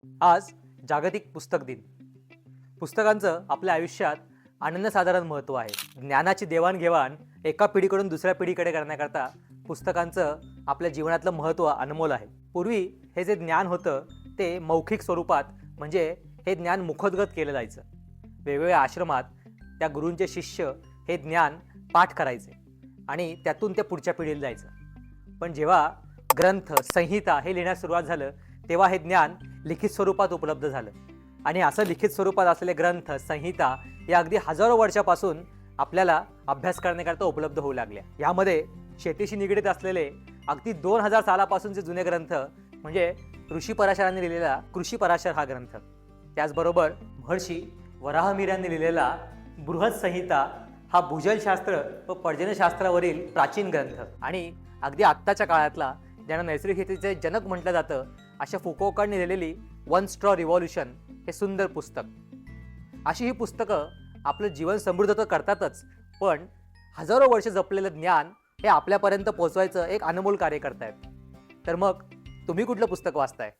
आज जागतिक पुस्तक दिन. पुस्तकांचं आपल्या आयुष्यात अनन्यसाधारण महत्त्व आहे. ज्ञानाची देवाणघेवाण एका पिढीकडून दुसऱ्या पिढीकडे करण्याकरता पुस्तकांचं आपल्या जीवनातलं महत्त्व अनमोल आहे. पूर्वी हे जे ज्ञान होतं ते मौखिक स्वरूपात, म्हणजे हे ज्ञान मुखोद्गत केलं जायचं. वेगवेगळ्या आश्रमात त्या गुरूंचे शिष्य हे ज्ञान पाठ करायचे आणि त्यातून ते पुढच्या पिढीला जायचं. पण जेव्हा ग्रंथ, संहिता हे लिहिण्यास सुरुवात झालं, तेव्हा हे ज्ञान लिखित स्वरूपात उपलब्ध झालं. आणि असं लिखित स्वरूपात असलेले ग्रंथ, संहिता या अगदी हजारो वर्षापासून आपल्याला अभ्यास करण्याकरता उपलब्ध होऊ लागल्या. यामध्ये शेतीशी निगडीत असलेले अगदी 2000 सालापासूनचे जुने ग्रंथ, म्हणजे ऋषी पराशरांनी लिहिलेला कृषी पराशर हा ग्रंथ, त्याचबरोबर महर्षी वराहमिहिरांनी लिहिलेला बृहत संहिता हा भूजलशास्त्र व पर्जन्यशास्त्रावरील प्राचीन ग्रंथ, आणि अगदी आत्ताच्या काळातला ज्यांना नैसर्गिक शेतीचे जनक म्हटलं जातं अशा फुकोकांनी लिहिलेली वन स्ट्रॉ रिव्हॉल्युशन हे सुंदर पुस्तक. अशी ही पुस्तकं आपलं जीवन समृद्ध तर करतातच, पण हजारो वर्ष जपलेलं ज्ञान हे आपल्यापर्यंत पोहोचवायचं एक अनमोल कार्य करतायत. तर मग तुम्ही कुठलं पुस्तक वाचताय?